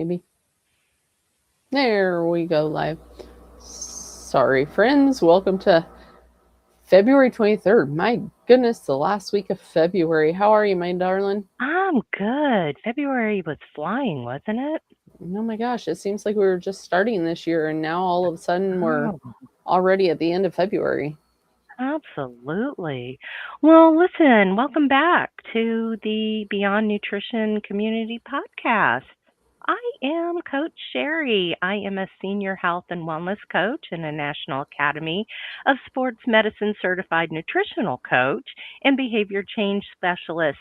maybe. There we go, live. Sorry, friends. Welcome to February 23rd. My goodness, the last week of February. How are you, my darling? I'm good. February was flying, wasn't it? Oh my gosh, it seems like we were just starting this year, and now all of a sudden we're Oh, already at the end of February. absolutely. Well, listen, welcome back to the Beyond Nutrition Community Podcast. I am Coach Sherri. I am a senior health and wellness coach and a National Academy of Sports Medicine certified nutritional coach and behavior change specialist.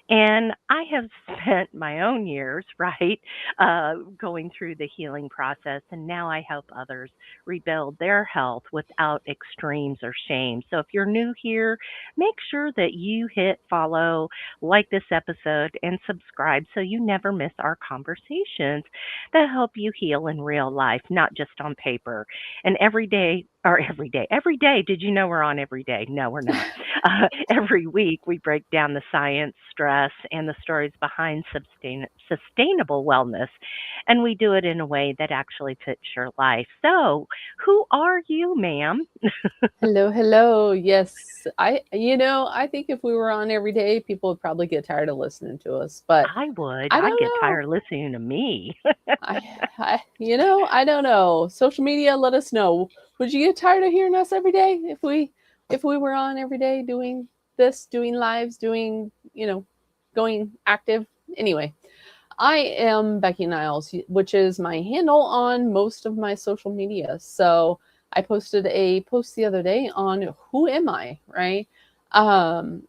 And I have spent my own years, right, going through the healing process. And now I help others rebuild their health without extremes or shame. So if you're new here, make sure that you hit follow, like this episode, and subscribe so you never miss our conversations that help you heal in real life, not just on paper. And every day, did you know we're on every day? No, we're not. Every week, we break down the science, stress, and the stories behind sustainable wellness. And we do it in a way that actually fits your life. So, who are you, ma'am? Hello, hello. Yes, I think if we were on every day, people would probably get tired of listening to us, but I would. I I'd don't get know. tired listening to me. I don't know. Social media, let us know. Would you get tired of hearing us every day if we were on every day doing this, doing lives, doing, going active? Anyway, I am Becky Niles, which is my handle on most of my social media. So I posted a post the other day on who am I, right? Um,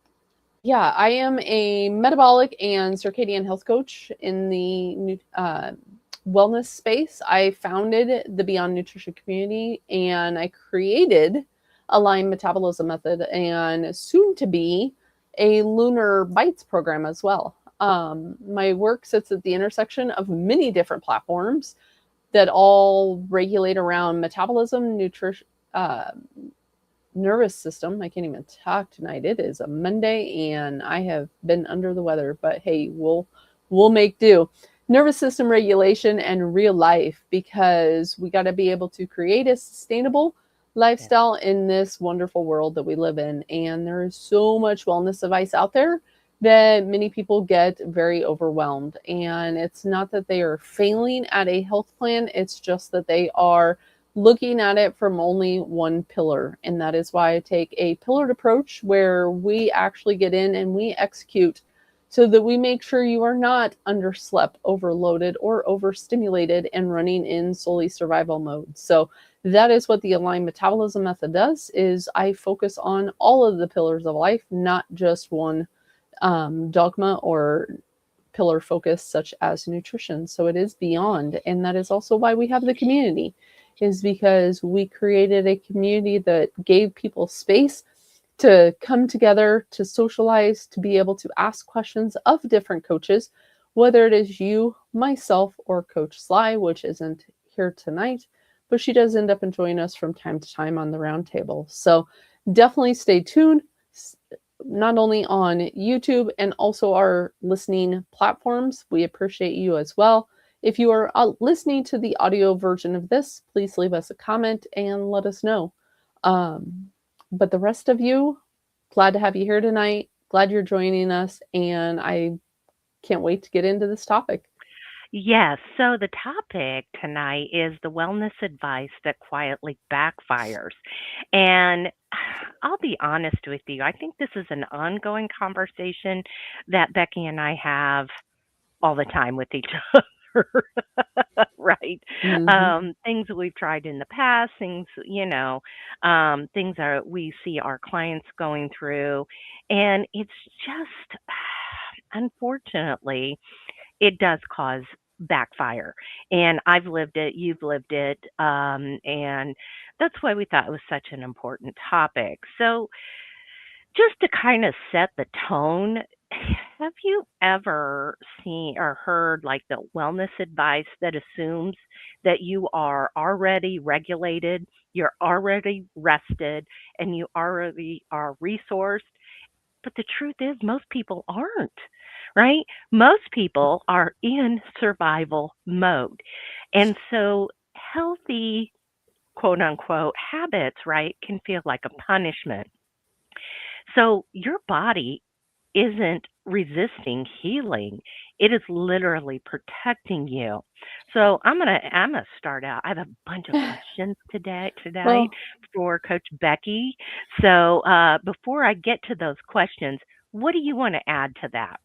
yeah, I am a metabolic and circadian health coach in the wellness space. I founded the Beyond Nutrition community and I created a Lyme metabolism method and soon to be a lunar bites program as well. My work sits at the intersection of many different platforms that all regulate around metabolism, nutrition, nervous system. I can't even talk tonight. It is a Monday and I have been under the weather, but hey, we'll make do. Nervous system regulation and real life, because we got to be able to create a sustainable Yeah. lifestyle in this wonderful world that we live in. And there is so much wellness advice out there that many people get very overwhelmed. And it's not that they are failing at a health plan, it's just that they are looking at it from only one pillar. And that is why I take a pillared approach where we actually get in and we execute so that we make sure you are not underslept, overloaded, or overstimulated and running in solely survival mode. So that is what the aligned metabolism method does, is I focus on all of the pillars of life, not just one dogma or pillar focus such as nutrition. So it is beyond. And that is also why we have the community, is because we created a community that gave people space to come together, to socialize, to be able to ask questions of different coaches, whether it is you, myself, or Coach Sly, which isn't here tonight, but she does end up enjoying us from time to time on the roundtable. So definitely stay tuned, not only on YouTube and also our listening platforms. We appreciate you as well. If you are listening to the audio version of this, please leave us a comment and let us know. Um, but the rest of you, glad to have you here tonight. Glad you're joining us, and I can't wait to get into this topic. Yes. So the topic tonight is the wellness advice that quietly backfires. And I'll be honest with you, I think this is an ongoing conversation that Becky and I have all the time with each other. Right. Mm-hmm. Things that we've tried in the past, things, things that we see our clients going through. And it's just, unfortunately, it does cause backfire. And I've lived it, you've lived it. And that's why we thought it was such an important topic. So, just to kind of set the tone, have you ever seen or heard like the wellness advice that assumes that you are already regulated, you're already rested, and you already are resourced? But the truth is, most people aren't, right? Most people are in survival mode. And so healthy, quote unquote, habits, right, can feel like a punishment. So your body isn't resisting healing. It is literally protecting you. So I'm gonna start out. I have a bunch of questions tonight Well, for Coach Becky. So before I get to those questions, what do you want to add to that?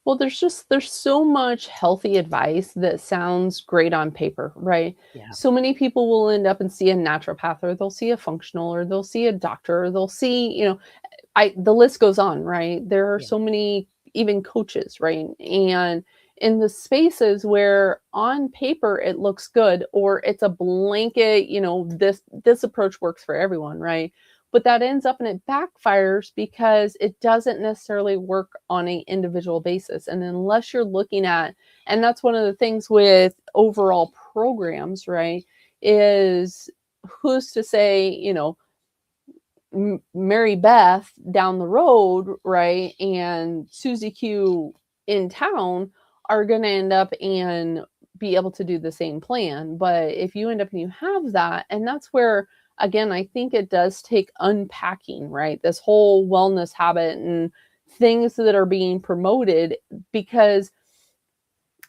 Well, there's so much healthy advice that sounds great on paper, right? Yeah. So many people will end up and see a naturopath, or they'll see a functional, or they'll see a doctor, or they'll see, I the list goes on, right? There are Yeah. so many, even coaches, right? And in the spaces where on paper it looks good, or it's a blanket, this approach works for everyone, right? But that ends up and it backfires because it doesn't necessarily work on an individual basis. And unless you're looking at, and that's one of the things with overall programs, right? Is who's to say, Mary Beth down the road, right, and Susie Q in town are going to end up and be able to do the same plan. But if you end up and you have that, and that's where, again, I think it does take unpacking, right? This whole wellness habit and things that are being promoted, because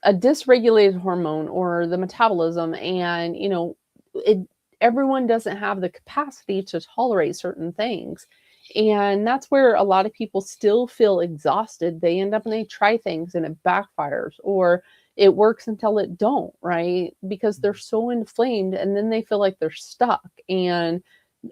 a dysregulated hormone or the metabolism, and it everyone doesn't have the capacity to tolerate certain things, and that's where a lot of people still feel exhausted. They end up and they try things and it backfires, or it works until it don't, right? Because they're so inflamed, and then they feel like they're stuck, and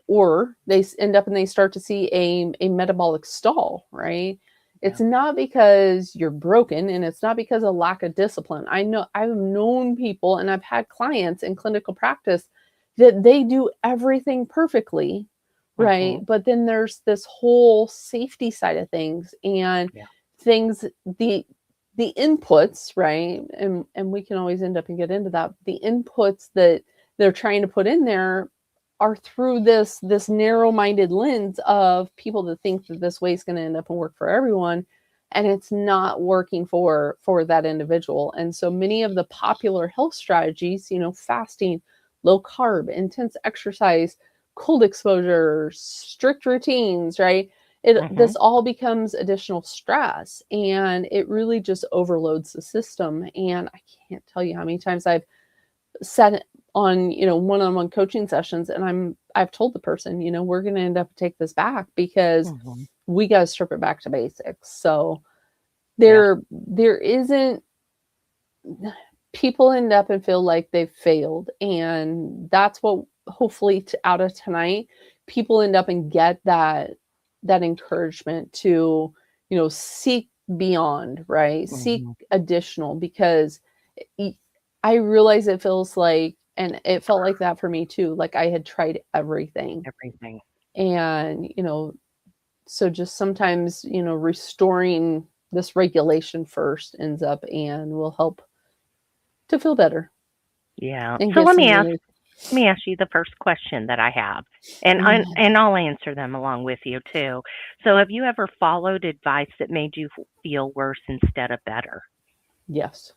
or they end up and they start to see a metabolic stall, right? Yeah. It's not because you're broken, and it's not because of lack of discipline. I know I've known people, and I've had clients in clinical practice that they do everything perfectly, right? Hmm. But then there's this whole safety side of things, and Yeah. things, the inputs, right? And we can always end up and get into that. The inputs that they're trying to put in there are through this narrow-minded lens of people that think that this way is going to end up and work for everyone, and it's not working for that individual. And so many of the popular health strategies, fasting, low carb, intense exercise, cold exposure, strict routines, right? Hmm. This all becomes additional stress, and it really just overloads the system. And I can't tell you how many times I've sat on, one-on-one coaching sessions, and I've told the person, we're going to end up take this back because Hmm. we got to strip it back to basics. So Yeah. there isn't, people end up and feel like they've failed, and that's what, hopefully, out of tonight, people end up and get that encouragement to, seek beyond, right? Seek Hmm. additional, because I realize it feels like, and it felt like that for me too, like I had tried everything. Everything. And, so just sometimes, restoring this regulation first ends up and will help to feel better Yeah. and So get let some me ask relief. let me ask you the first question that I have, and I'll answer them along with you too. So, have you ever followed advice that made you feel worse instead of better? Yes.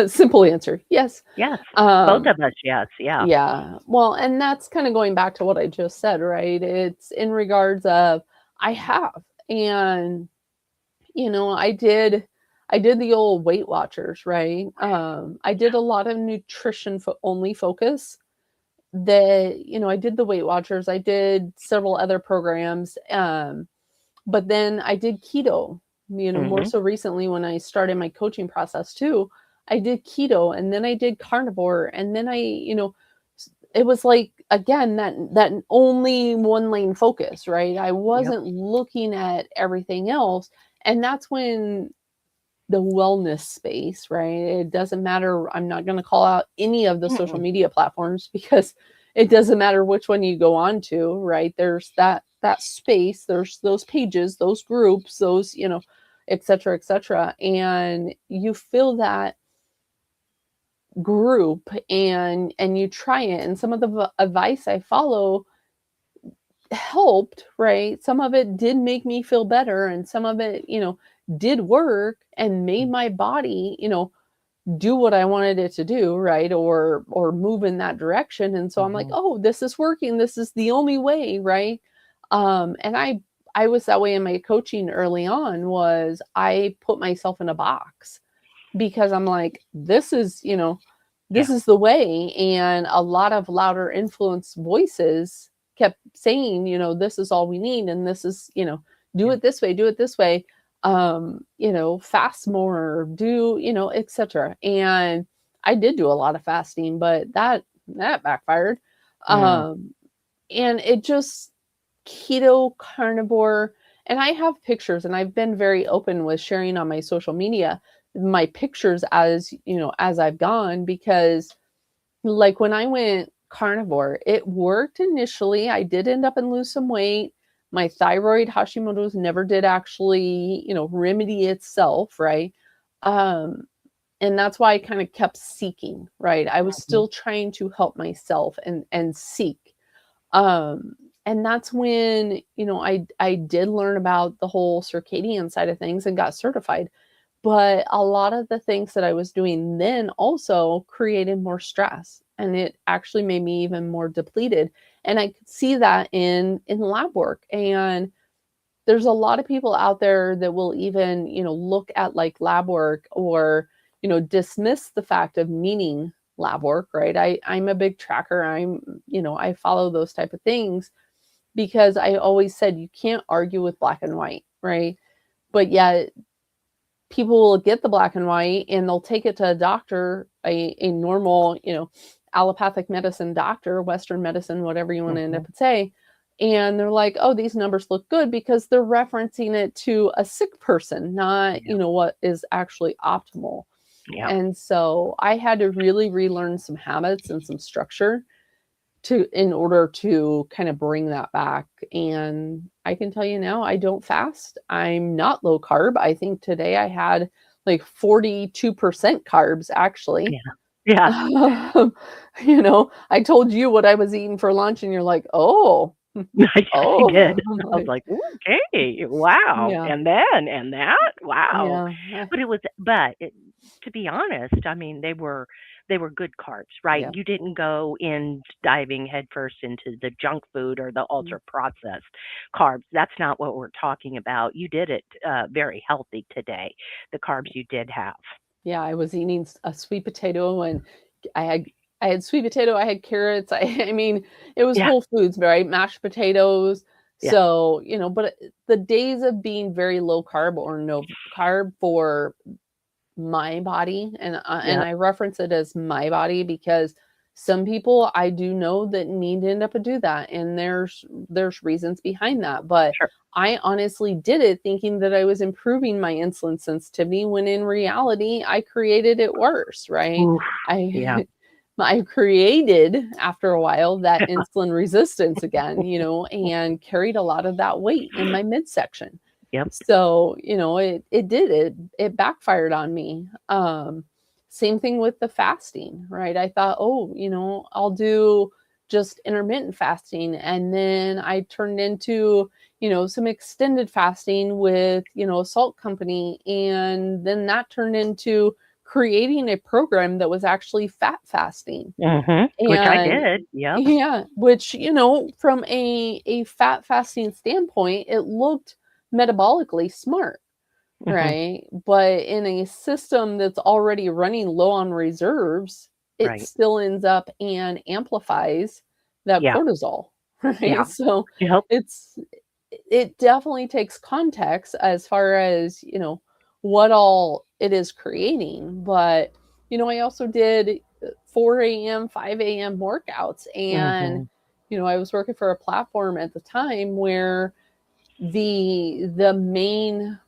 Simple answer. Yes. Yes, both Um, of us. Yes, yeah. yeah. Well, and that's kind of going back to what I just said, right? It's in regards of, I have. And I did the old Weight Watchers, right? I did a lot of nutrition only focus. That, I did the Weight Watchers. I did several other programs. But then I did keto, more Mhm. so recently when I started my coaching process too. I did keto, and then I did carnivore, and then it was like, again, that only one lane focus, right? I Yep. wasn't looking at everything else. And that's when the wellness space, right? It doesn't matter. I'm not going to call out any of the social Mm-mm. media platforms because it doesn't matter which one you go on to, right? There's that space, there's those pages, those groups, those, et cetera, et cetera. And you feel that group, and you try it. And some of the advice I follow helped, right? Some of it did make me feel better, and some of it, did work and made my body, do what I wanted it to do, right? Or move in that direction. And so I'm like, Mhm. oh, this is working. This is the only way, right? And I was that way in my coaching early on. Was I put myself in a box because I'm like, this Yeah. is the way. And a lot of louder influence voices kept saying, this is all we need. And this is, do Yeah. it this way, do it this way. Fast more, do, etc. And I did do a lot of fasting, but that backfired. Mm. Um, and it just keto carnivore, and I have pictures, and I've been very open with sharing on my social media my pictures as I've gone, because like when I went carnivore, it worked initially. I did end up and lose some weight. My thyroid Hashimoto's never did actually, remedy itself, right? um and that's why I kind of kept seeking, right? I was Mhm. still trying to help myself and seek. um and that's when, I did learn about the whole circadian side of things and got certified. But a lot of the things that I was doing then also created more stress, and it actually made me even more depleted. And I could see that in lab work. And there's a lot of people out there that will even, look at like lab work, or, dismiss the fact of needing lab work, right? I'm a big tracker. I follow those type of things because I always said you can't argue with black and white, right? But yet people will get the black and white and they'll take it to a doctor, a normal, allopathic medicine doctor, Western medicine, whatever you want to end up Mhm. and say. And they're like, oh, these numbers look good because they're referencing it to a sick person, not, Yeah. what is actually optimal. Yeah. And so I had to really relearn some habits and some structure to in order to kind of bring that back. And I can tell you now, I don't fast. I'm not low carb. I think today I had like 42% carbs actually. Yeah. Yeah. I told you what I was eating for lunch and you're like, "Oh, I oh." did. I'm I was like, like, "Okay, wow." yeah, And that? Wow. yeah, But to be honest, I mean, they were good carbs, right? yeah. You didn't go in diving headfirst into the junk food or the ultra processed carbs. That's not what we're talking about. You did it very healthy today. The carbs you did have. Yeah, I was eating a sweet potato, and I had I had sweet potato, I had carrots. I mean, it was Yeah. whole foods, right? Mashed potatoes. Yeah. So, but the days of being very low carb or no carb for my body, and Yeah. I reference it as my body because some people I do know that need to end up and do that, and there's reasons behind that. But Sure. I honestly did it thinking that I was improving my insulin sensitivity when in reality I created it worse, right? Oof. Yeah. I I created after a while that insulin resistance again, and carried a lot of that weight in my midsection. Yep. So, it backfired on me. Same thing with the fasting, right? I thought, oh, I'll do just intermittent fasting. And then I turned into, some extended fasting with, a salt company. And then that turned into creating a program that was actually fat fasting. Mhm. Which I And did. Yep. yeah, which, from a fat fasting standpoint, it looked metabolically smart, Mhm. right? But in a system that's already running low on reserves, it Right. still ends up and amplifies that Yeah. cortisol, Yeah. right? So Yep. it's it definitely takes context as far as, what all it is creating. But, I also did 4 a.m., 5 a.m. workouts. And, Mhm. I was working for a platform at the time where the main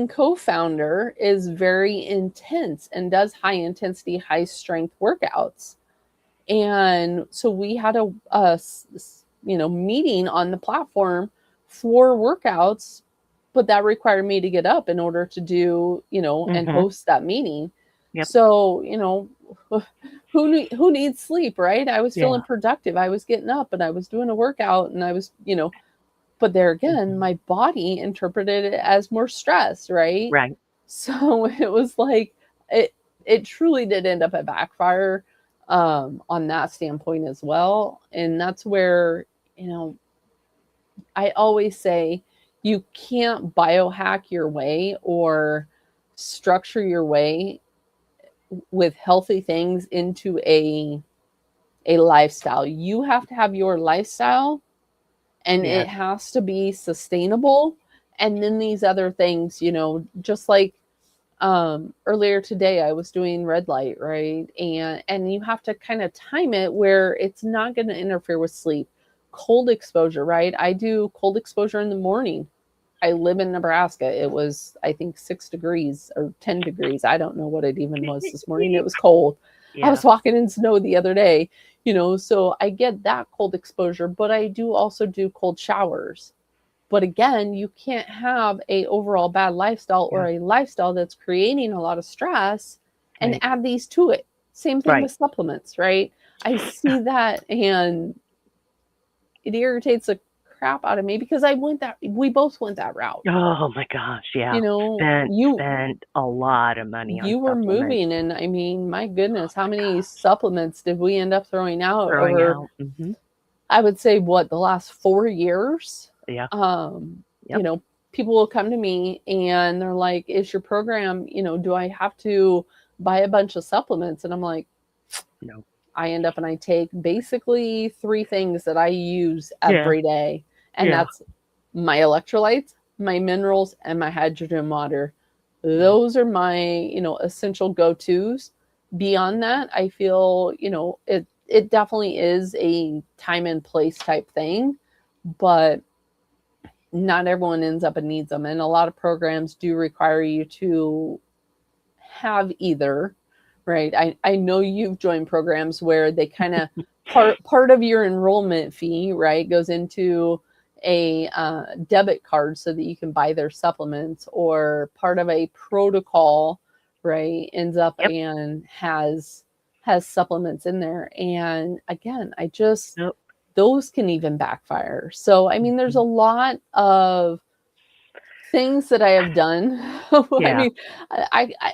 co-founder is very intense and does high intensity, high strength workouts. And so we had a meeting on the platform for workouts, but that required me to get up in order to do, and Mhm. host that meeting. Yep. So, who needs sleep, right? I was Yeah. feeling productive. I was getting up and I was doing a workout, and I was, But there again, Mhm. my body interpreted it as more stress, right? Right. So it was like it it truly did end up a backfire on that standpoint as well. And that's where, you know, I always say you can't biohack your way or structure your way with healthy things into a lifestyle. You have to have your lifestyle and it Yes. has to be sustainable. And then these other things, you know, just like earlier today I was doing red light, right? And you have to kind of time it where it's not going to interfere with sleep. Cold exposure, right? I do cold exposure in the morning. I live in Nebraska. It was, I think, 6 degrees or 10 degrees. I don't know what it even was this morning. It was cold. I Yeah. was walking in snow the other day, you know, so I get that cold exposure, but I do also do cold showers. But again, you can't have a overall bad lifestyle Yeah. or a lifestyle that's creating a lot of stress and Right. add these to it. Same thing Right. with supplements, right? I see that and it irritates the crap out of me because we both went that route. Oh my gosh, yeah. You know, Spent a lot of money on you were supplements. moving and I mean, my goodness, how My many God. supplements did we end up throwing out Throwing over, out. Mhm. I would say, what, the last 4 years? Yeah. You Yep. know, people will come to me and they're like, is your program, you know, do I have to buy a bunch of supplements? And I'm like, No. I end up and I take basically three things that I use Yeah. every day, and Yeah. that's my electrolytes, my minerals, and my hydrogen water. Right. Those are my, you know, essential go-tos. Beyond that, I feel, you know, it definitely is a time and place type thing, but not everyone ends up and needs them. And a lot of programs do require you to have either, right? I know you've joined programs where they kind of part of your enrollment fee, right, goes into a debit card so that you can buy their supplements, or part of a protocol, right, ends up Yep. and has supplements in there. And again, I just Nope. those can even backfire. So I mean, there's a Mhm. lot of things that I have done. I Yeah. mean,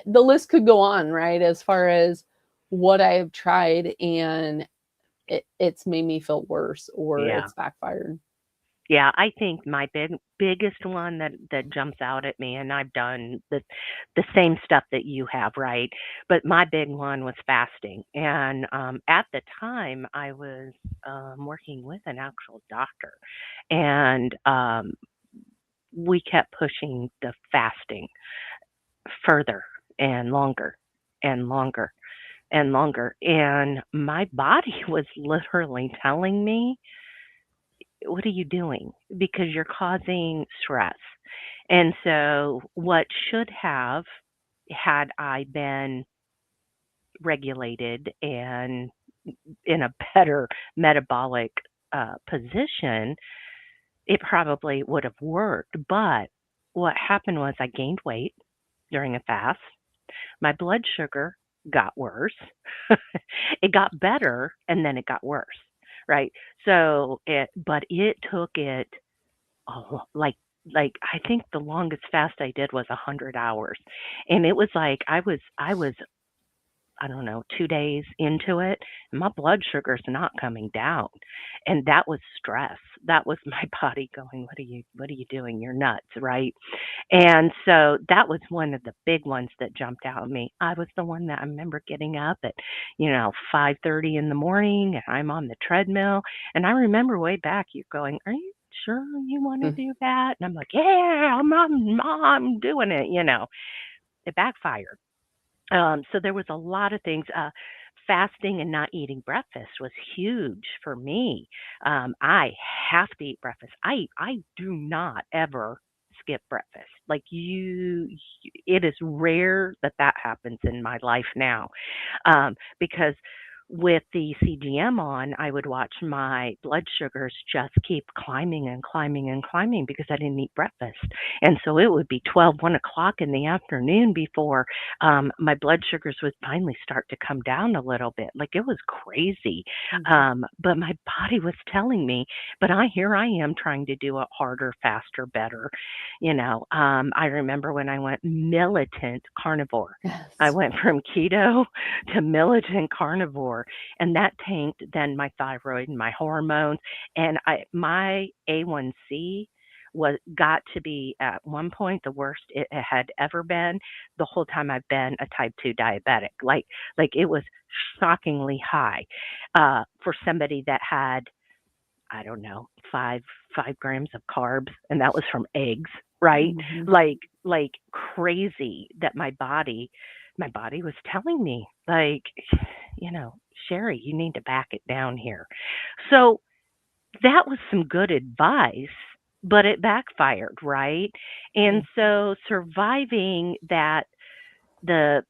the list could go on, right? As far as what I have tried, and it's made me feel worse or Yeah. it's backfired. Yeah, I think my biggest one that jumps out at me, and I've done the same stuff that you have, right? But my big one was fasting, and at the time I was working with an actual doctor, and we kept pushing the fasting further and longer and longer and longer, and my body was literally telling me, "What are you doing? Because you're causing stress." And so, what should have, had I been regulated and in a better metabolic position, it probably would have worked. But what happened was I gained weight during a fast. My blood sugar got worse. It got better and then it got worse. Right. But it took it. Oh, like, I think the longest fast I did was 100 hours, and it was like I was, I don't know, 2 days into it, and my blood sugar's not coming down, and that was stress. That was my body going, "What are you doing? You're nuts," right? And so that was one of the big ones that jumped out at me. I was the one that I remember getting up at, 5:30 in the morning, and I'm on the treadmill, and I remember way back you going, "Are you sure you wanna Mm. do that?" And I'm like, "Yeah, I'm doing it," you know? It backfired. So there was a lot of things. Fasting and not eating breakfast was huge for me. I have to eat breakfast. I do not ever skip breakfast. Like it is rare that that happens in my life now, because with the CGM on, I would watch my blood sugars just keep climbing and climbing and climbing because I didn't eat breakfast. And so it would be 12, 1 o'clock in the afternoon before my blood sugars would finally start to come down a little bit. Like it was crazy. Mhm. But my body was telling me, but here I am trying to do it harder, faster, better. I remember when I went militant carnivore. I Yes. went from keto to militant carnivore, and that tanked then my thyroid and my hormones, and my A1C was got to be at one point the worst it had ever been the whole time I've been a type 2 diabetic. Like it was shockingly high for somebody that had, I don't know, 5 grams of carbs, and that was from eggs, right? Mhm. Like crazy that my body was telling me, like, you know, Sherry, you need to back it down here. So that was some good advice, but it backfired, right? And Mhm. so surviving that, the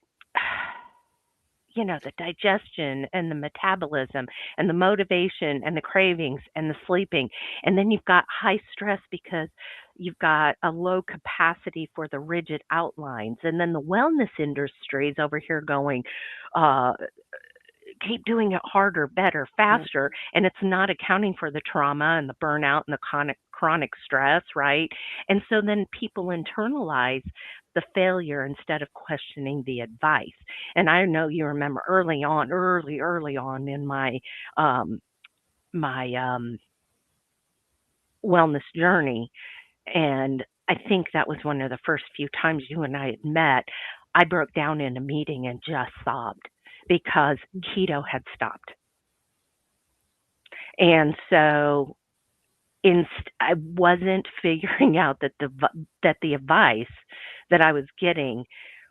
the digestion and the metabolism and the motivation and the cravings and the sleeping. And then you've got high stress because you've got a low capacity for the rigid outlines. And then the wellness industry is over here going, uh, keep doing it harder, better, Yep. faster, and it's not accounting for the trauma and the burnout and the chronic stress, right? And so then people internalize the failure instead of questioning the advice. And I know you remember early on in um my wellness journey, and I think that was one of the first few times you and I had met. I broke down in a meeting and just sobbed because keto had stopped. And so I wasn't figuring out that the advice that I was getting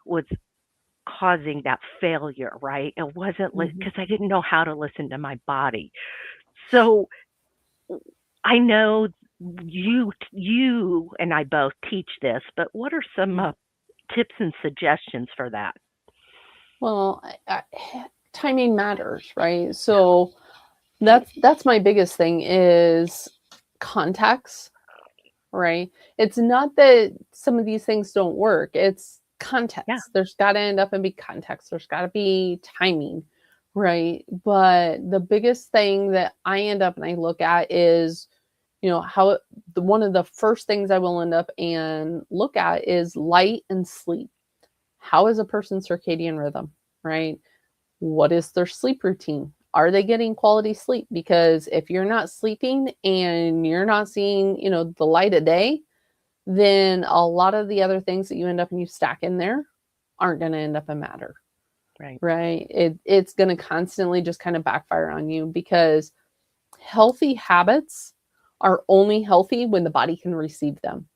was causing that failure, right? It wasn't Mhm. because I didn't know how to listen to my body. So I know you and I both teach this, but what are some Mhm. tips and suggestions for that? Well, timing matters, right? So that's my biggest thing is context, right? It's not that some of these things don't work. It's Yeah. context. There's got to end up and be context. There's got to be timing, right? But the biggest thing that I end up and I look at is, how one of the first things I will end up and look at is light and sleep. How is a person's circadian rhythm, right? What is their sleep routine? Are they getting quality sleep? Because if you're not sleeping and you're not seeing, the light of day, then a lot of the other things that you end up and you stack in there aren't going to end up and matter, Right. right? It's going to constantly just kind of backfire on you because healthy habits are only healthy when the body can receive them.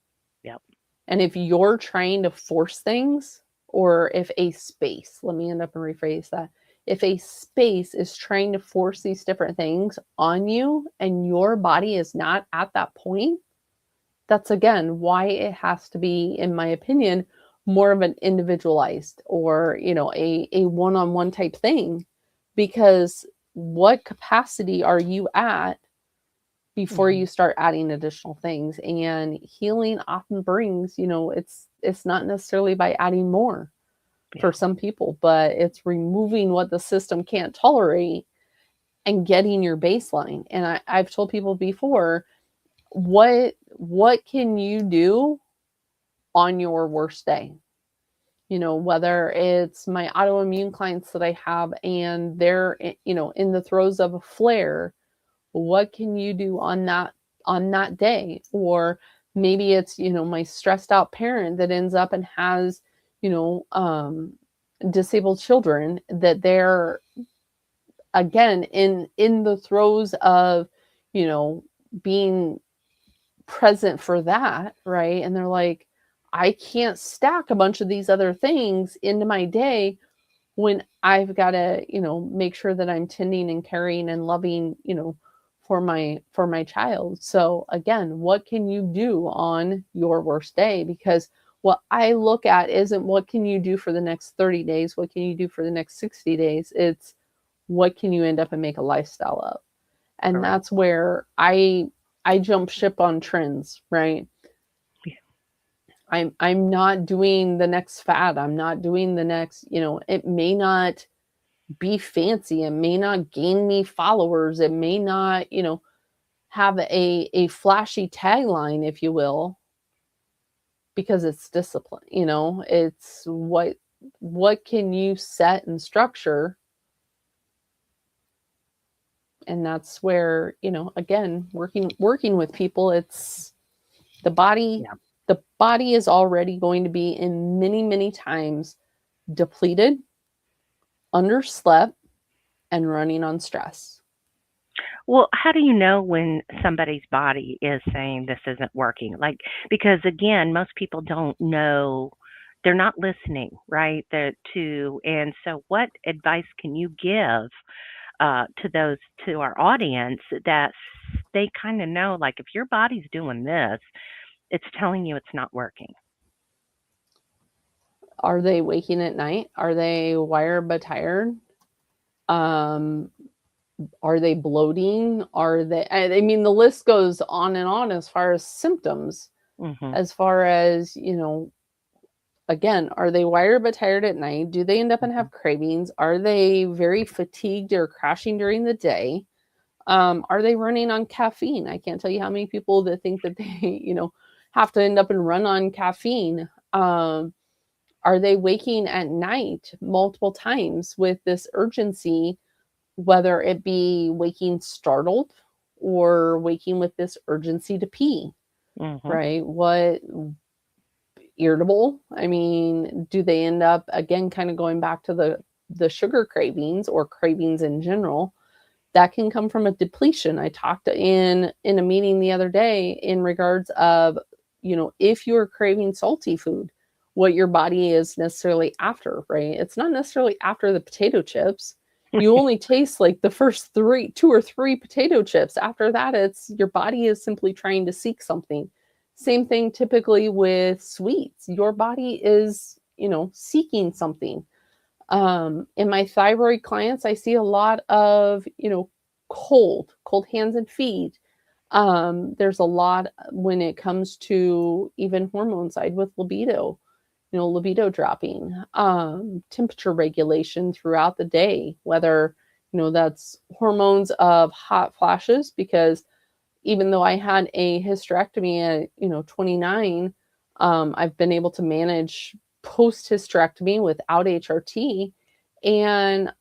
Yep. And if you're trying to force things, or if a space, let me end up and rephrase that. If a space is trying to force these different things on you and your body is not at that point, that's again why it has to be, in my opinion, more of an individualized or, a one-on-one type thing. Because what capacity are you at before Hmm. you start adding additional things? And healing often brings, it's not necessarily by adding more Yeah. for some people, but it's removing what the system can't tolerate and getting your baseline. And I've told people before, what can you do on your worst day? Whether it's my autoimmune clients that I have and they're in the throes of a flare, what can you do on that day? Or maybe it's, my stressed out parent that ends up and has, you know um disabled children that they're again in the throes of, you know being present for that, right? And they're like, I can't stack a bunch of these other things into my day when I've got to, make sure that I'm tending and caring and loving, for my child. So again, what can you do on your worst day? Because what I look at isn't what can you do for the next 30 days, what can you do for the next 60 days? It's what can you end up and make a lifestyle of? And Correct. that's where I jump ship on trends, right? Yeah. I'm not doing the next fad. I'm not doing the next, it may not be fancy. It may not gain me followers. It may not, have a flashy tagline, if you will, because it's discipline. It's what can you set and structure, and that's where, again, working with people, it's the body. Yeah. The body is already going to be in many times depleted, underslept, and running on stress. Well, how do you know when somebody's body is saying this isn't working? Like, because again, most people don't know, they're not listening, right? And so what advice can you give to those, to our audience, that they kind of know, like, if your body's doing this, it's telling you it's not working? Are they waking at night? Are they wired but tired? Um, are they bloating? Are they? I mean, the list goes on and on as far as symptoms. Mhm. As far as again, are they wired but tired at night? Do they end up and Mhm. have cravings? Are they very fatigued or crashing during the day? Are they running on caffeine? I can't tell you how many people that think that they, have to end up and run on caffeine. Are they waking at night multiple times with this urgency, whether it be waking startled or waking with this urgency to pee, Mhm. right? What irritable? I mean, do they end up again kind of going back to the sugar cravings or cravings in general? That can come from a depletion. I talked in a meeting the other day in regards of, if you're craving salty food, what your body is necessarily after, right? It's not necessarily after the potato chips. You only taste like the first two or three potato chips. After that, it's your body is simply trying to seek something. Same thing typically with sweets. Your body is, seeking something. In my thyroid clients, I see a lot of, cold hands and feet. There's a lot when it comes to even hormone side with libido, libido dropping, temperature regulation throughout the day, whether, that's hormones of hot flashes, because even though I had a hysterectomy at, 29, I've been able to manage post hysterectomy without HRT. And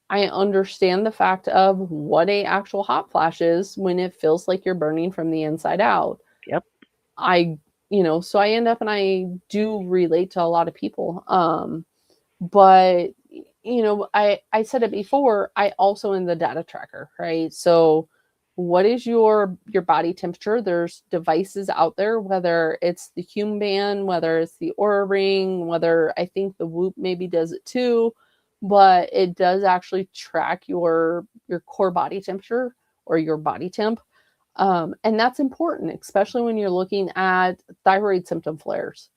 I understand the fact of what a actual hot flash is when it feels like you're burning from the inside out. Yep. I, so I end up and I do relate to a lot of people. But I said it before, I also am the data tracker, right? So what is your body temperature? There's devices out there, whether it's the Hume band, whether it's the Aura ring, whether I think the Whoop maybe does it too, but it does actually track your core body temperature or your body temp. And that's important, especially when you're looking at thyroid symptom flares.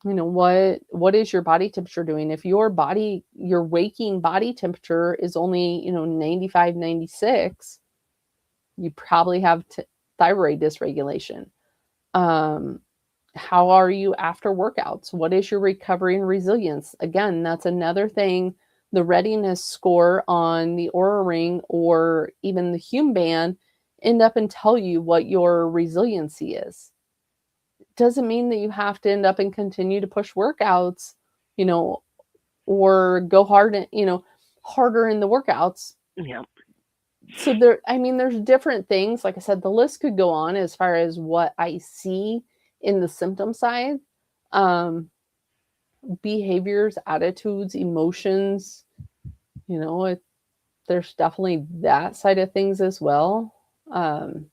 What is your body temperature doing? If your waking body temperature is only 95, 96, you probably have thyroid dysregulation. um how are you after workouts? What is your recovery and resilience? Again, that's another thing. The readiness score on the Aura ring or even the Hume band end up and tell you what your resiliency is. Doesn't mean that you have to end up and continue to push workouts, you know, or go hard, harder in the workouts. Yep. So there's different things. Like I said, the list could go on as far as what I see in the symptom side. Um, behaviors, attitudes, emotions, there's definitely that side of things as well. Um,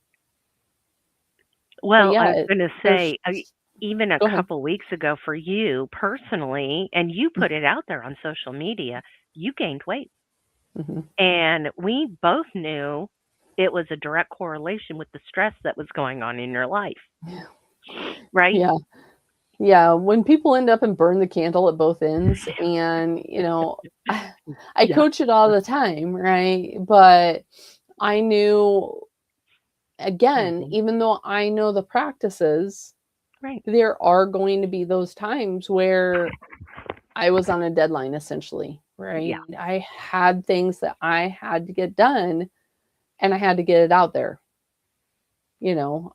but Well, I yeah, was gonna there's, say, even a go ahead. couple weeks ago for you personally, and you put it out there on social media, you gained weight. Hmm. And we both knew it was a direct correlation with the stress that was going on in your life, right? Yeah. Yeah, when people end up and burn the candle at both ends, and I Yeah. coach it all the time, right? But I knew, again, Mhm. even though I know the practices, Right. there are going to be those times where I was on a deadline essentially, Yeah. right? I had things that I had to get done and I had to get it out there, you know.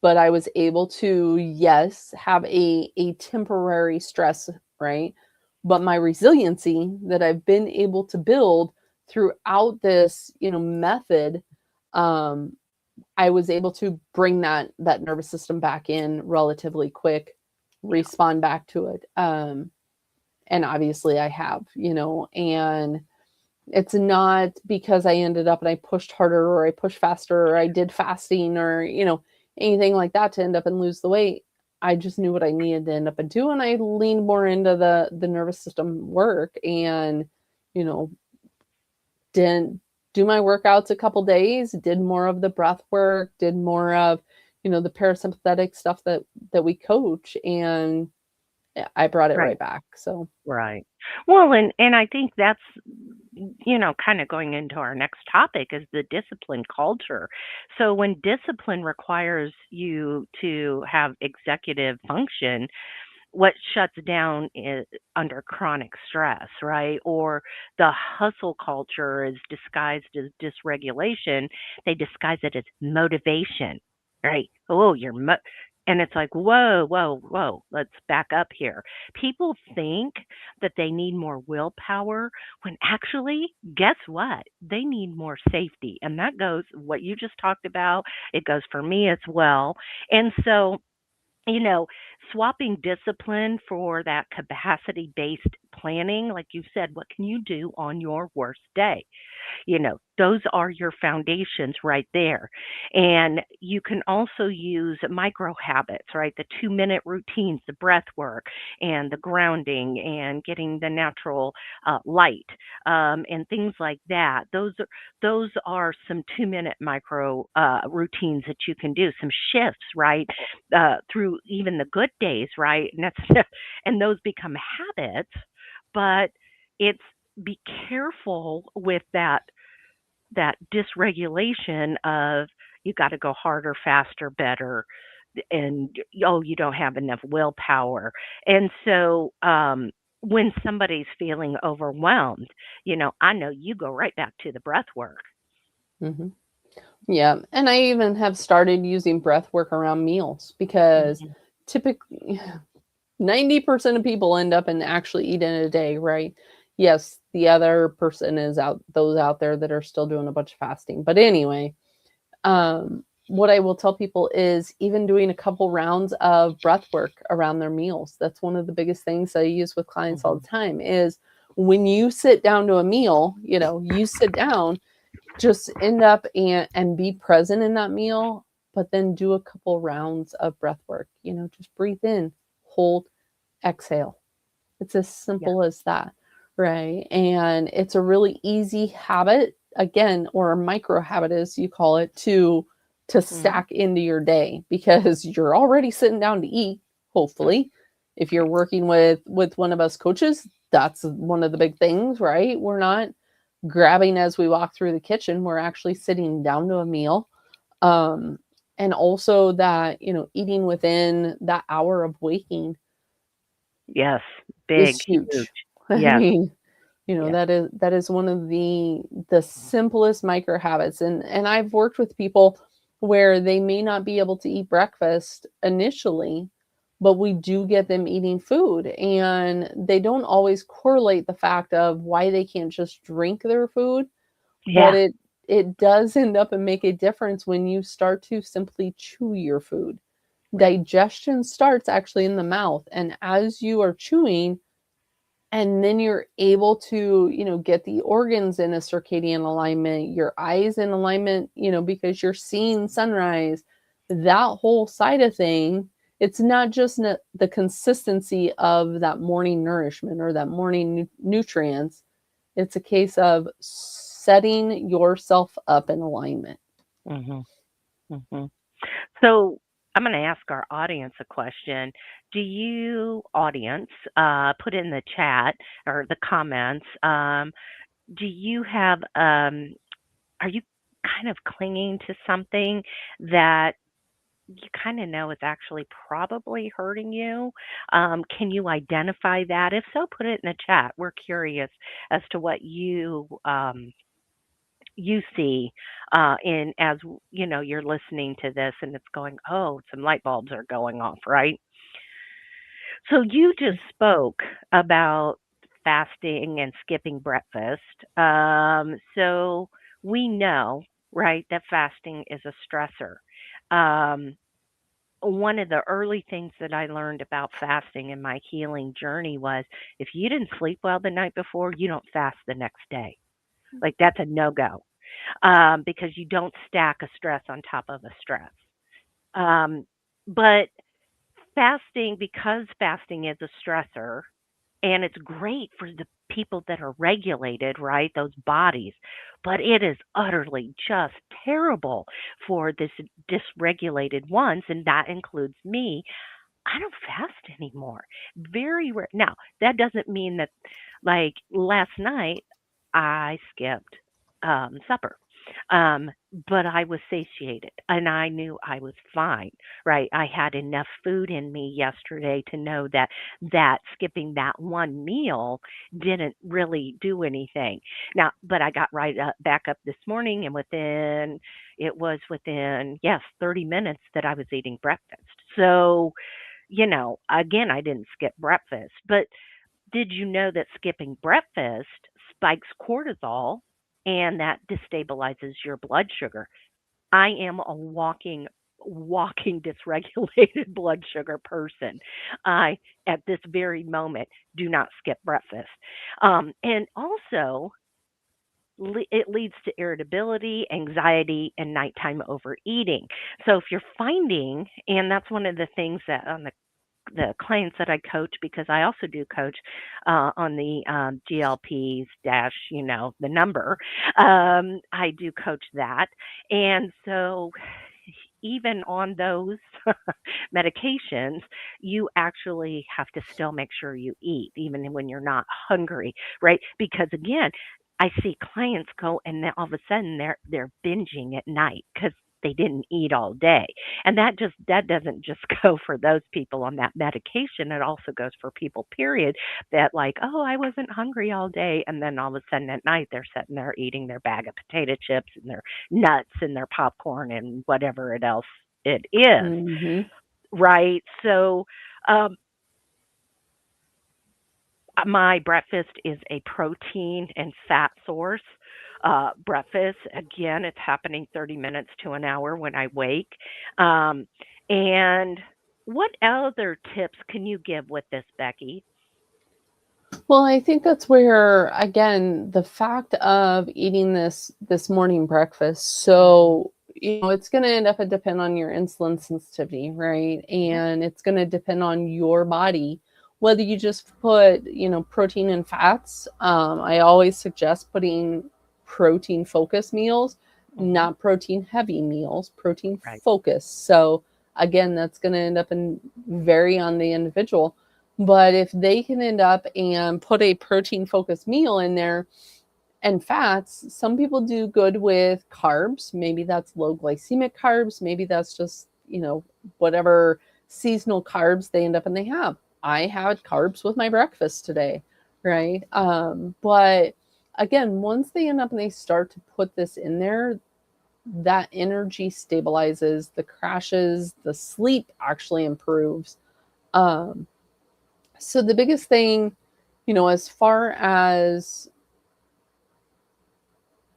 But I was able to, yes, have a temporary stress, right? But my resiliency that I've been able to build throughout this, method, um, I was able to bring that nervous system back in relatively quick, Yeah. respond back to it. And obviously I have, and it's not because I ended up and I pushed harder or I pushed faster or I did fasting or, anything like that to end up and lose the weight. I just knew what I needed to end up and do. And I leaned more into the nervous system work and, you know, didn't do my workouts a couple days, did more of the breath work, did more of, the parasympathetic stuff that we coach. And yeah, I brought it Right. right back. So, Right. Well, and I think that's, kind of going into our next topic is the discipline culture. So when discipline requires you to have executive function, what shuts down is under chronic stress, right? Or the hustle culture is disguised as dysregulation. They disguise it as motivation, right? Oh, and it's like, whoa, whoa, whoa, let's back up here. People think that they need more willpower when actually, guess what? They need more safety. And that goes what you just talked about. It goes for me as well. And so, you know, swapping discipline for that capacity based planning, like you said, what can you do on your worst day? Those are your foundations right there. And you can also use micro habits, right? The 2-minute routines, the breath work, and the grounding, and getting the natural light, and things like that. Those are some 2-minute micro routines that you can do. Some shifts, right? Through even the good days, right? And that's and those become habits, but it's be careful with that dysregulation of you got to go harder, faster, better, and oh, you don't have enough willpower. And so, when somebody's feeling overwhelmed, I know you go right back to the breath work. mhm. Yeah, and I even have started using breath work around meals because Mhm. typically 90% of people end up and actually eat in a day, right? Yes, the other person is those out there that are still doing a bunch of fasting. But anyway, what I will tell people is even doing a couple rounds of breath work around their meals. That's one of the biggest things I use with clients all Mhm. the time is when you sit down to a meal, you sit down, just end up and be present in that meal, but then do a couple rounds of breath work. Just breathe in, hold, exhale. It's as Yeah. simple as that, right? And it's a really easy habit, again, or a micro habit as you call it, to Mhm. stack into your day because you're already sitting down to eat, hopefully. If you're Right. working with one of us coaches, that's one of the big things, right? We're not grabbing as we walk through the kitchen, we're actually sitting down to a meal. Um and also that, eating within that hour of waking Yes. is Big, huge. huge. I Yes. mean, Yes. that is one of the simplest micro habits. And I've worked with people where they may not be able to eat breakfast initially, but we do get them eating food and they don't always correlate the fact of why they can't just drink their food, but Yeah. it does end up and make a difference when you start to simply chew your food. Right. Digestion starts actually in the mouth, and as you are chewing, and then you're able to, get the organs in a circadian alignment, your eyes in alignment, because you're seeing sunrise, that whole side of thing. It's not just the consistency of that morning nourishment or that morning nutrients. It's a case of setting yourself up in alignment. Mhm. Mhm. So, I'm going to ask our audience a question. Do you, audience, put in the chat or the comments, do you have, are you kind of clinging to something that you kind of know is actually probably hurting you? Can you identify that? If so, put it in the chat. We're curious as to what you see in as you know you're listening to this and it's going, oh, some light bulbs are going off, right? So you just spoke about fasting and skipping breakfast. So we know, right, that fasting is a stressor. Um, One of the early things that I learned about fasting in my healing journey was if you didn't sleep well the night before, you don't fast the next day. Like that's a no go, because you don't stack a stress on top of a stress. Um, but fasting, because fasting is a stressor, and it's great for the people that are regulated, right? Those bodies. But it is utterly just terrible for this dysregulated ones, and that includes me. I don't fast anymore. Very rare. Now, that doesn't mean that, like last night, I skipped supper. Um, but I was satiated and I knew I was fine, right? I had enough food in me yesterday to know that skipping that one meal didn't really do anything. Now, but I got right up, back up this morning, and within, yes, 30 minutes that I was eating breakfast. So, again, I didn't skip breakfast, but did you know that skipping breakfast spikes cortisol and that destabilizes your blood sugar? I am a walking dysregulated blood sugar person. I, at this very moment, do not skip breakfast. And also, it leads to irritability, anxiety, and nighttime overeating. So if you're finding, and that's one of the things that on the clients that I coach, because I also do coach on the GLPs dash, the number. I do coach that. And so even on those medications, you actually have to still make sure you eat, even when you're not hungry, right? Because again, I see clients go and then all of a sudden they're binging at night because they didn't eat all day. And that doesn't just go for those people on that medication. It also goes for people, period, that like, oh, I wasn't hungry all day. And then all of a sudden at night, they're sitting there eating their bag of potato chips and their nuts and their popcorn and whatever it else it is. Hmm. Right. So, um, my breakfast is a protein and fat source. Breakfast, again, it's happening 30 minutes to an hour when I wake. Um, and what other tips can you give with this, Becky? Well, I think that's where again the fact of eating this morning breakfast. So it's going to end up depend on your insulin sensitivity, right? Yeah. And it's going to depend on your body whether you just put protein and fats. I always suggest putting protein focused meals, Hmm. not protein heavy meals, protein Right. focused. So again, that's going to end up in vary on the individual, but if they can end up and put a protein focused meal in there and fats, some people do good with carbs. Maybe that's low glycemic carbs. Maybe that's just, whatever seasonal carbs they end up and they have. I had carbs with my breakfast today, right? But again, once they end up and they start to put this in there, that energy stabilizes, the crashes, the sleep actually improves. Um, so the biggest thing, as far as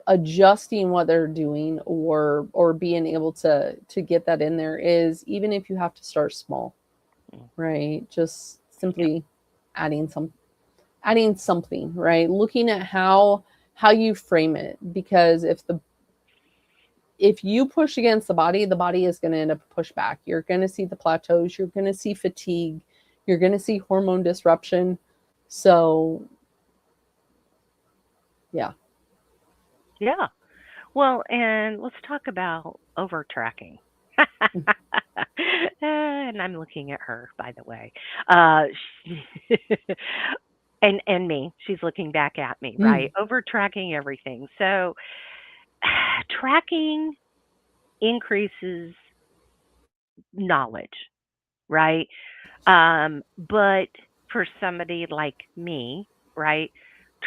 adjusting what they're doing or being able to get that in there is even if you have to start small, Mm. right? Just Yep. simply adding adding something, right? Looking at how you frame it, because if you push against the body is going to end up push back. You're going to see the plateaus, you're going to see fatigue, you're going to see hormone disruption. So, yeah. Yeah. Well, and let's talk about over tracking. And I'm looking at her, by the way. Uh, she, and me, she's looking back at me, right? Mm. Over tracking everything. So tracking increases knowledge, right? But for somebody like me, right,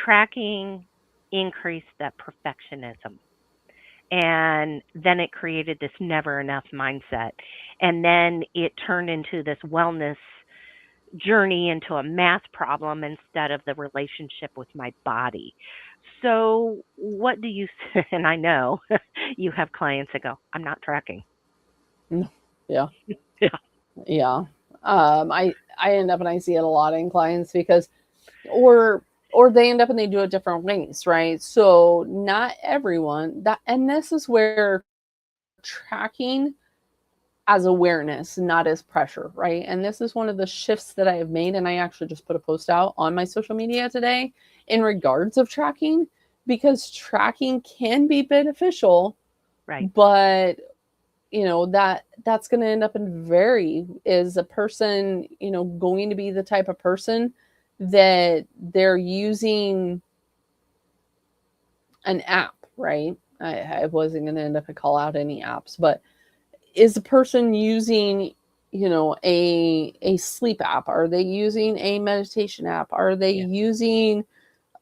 tracking increased that perfectionism. And then it created this never enough mindset. And then it turned into this wellness journey into a math problem instead of the relationship with my body. So, what do you, and I know you have clients that go, I'm not tracking. No. Yeah. Yeah. Yeah. I end up and I see it a lot in clients because or or they end up and they do it different ways, right? So not everyone that, and this is where tracking as awareness, not as pressure, right? And this is one of the shifts that I have made. And I actually just put a post out on my social media today in regards of tracking, because tracking can be beneficial, Right. but that's going to end up in vary. Is a person going to be the type of person that they're using an app, right? I wasn't going to end up and call out any apps, but is a person using a sleep app? Are they using a meditation app? Are they Yeah. using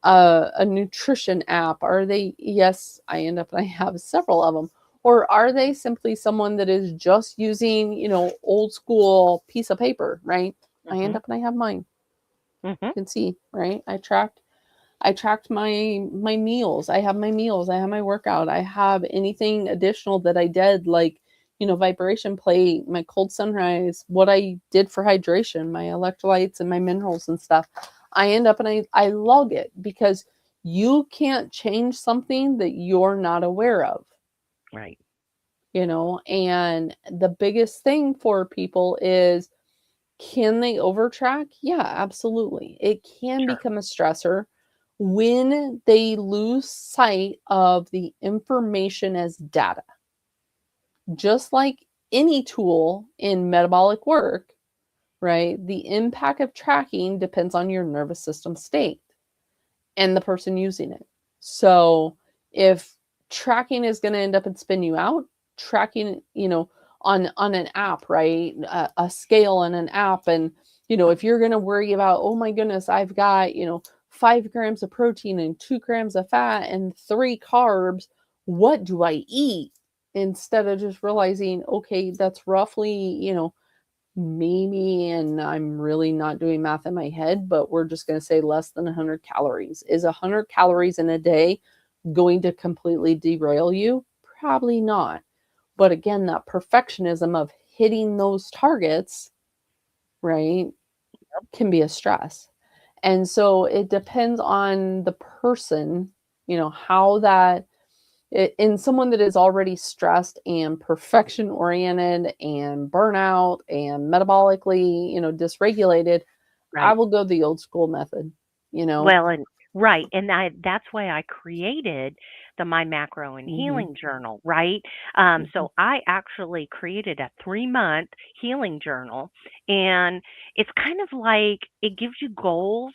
a nutrition app? Are they, yes, I end up and I have several of them. Or are they simply someone that is just using old school piece of paper, right? I end Mhm. up and I have mine. Mhm. You can see, right? I tracked my meals. I have my meals. I have my workout. I have anything additional that I did, like vibration plate, my cold sunrise, what I did for hydration, my electrolytes and my minerals and stuff. I end up and I log it, because you can't change something that you're not aware of. Right. And the biggest thing for people is, can they overtrack? Yeah, absolutely. It can Sure. become a stressor when they lose sight of the information as data. Just like any tool in metabolic work, right? The impact of tracking depends on your nervous system state and the person using it. So if tracking is going to end up and spin you out, tracking, on an app, right? A scale in an app. And, if you're going to worry about, oh my goodness, I've got, 5 grams of protein and 2 grams of fat and 3 carbs, what do I eat? Instead of just realizing, okay, that's roughly, maybe, and I'm really not doing math in my head, but we're just going to say less than 100 calories. Is 100 calories in a day going to completely derail you? Probably not. But again, that perfectionism of hitting those targets, right, can be a stress. And so it depends on the person, how that in someone that is already stressed and perfection oriented and burnout and metabolically, dysregulated, I Right. will go the old school method, you know. Well, and right, and that's why I created the My Macro and Mhm. Healing Journal, right? Mhm. So I actually created a 3-month healing journal, and it's kind of like it gives you goals,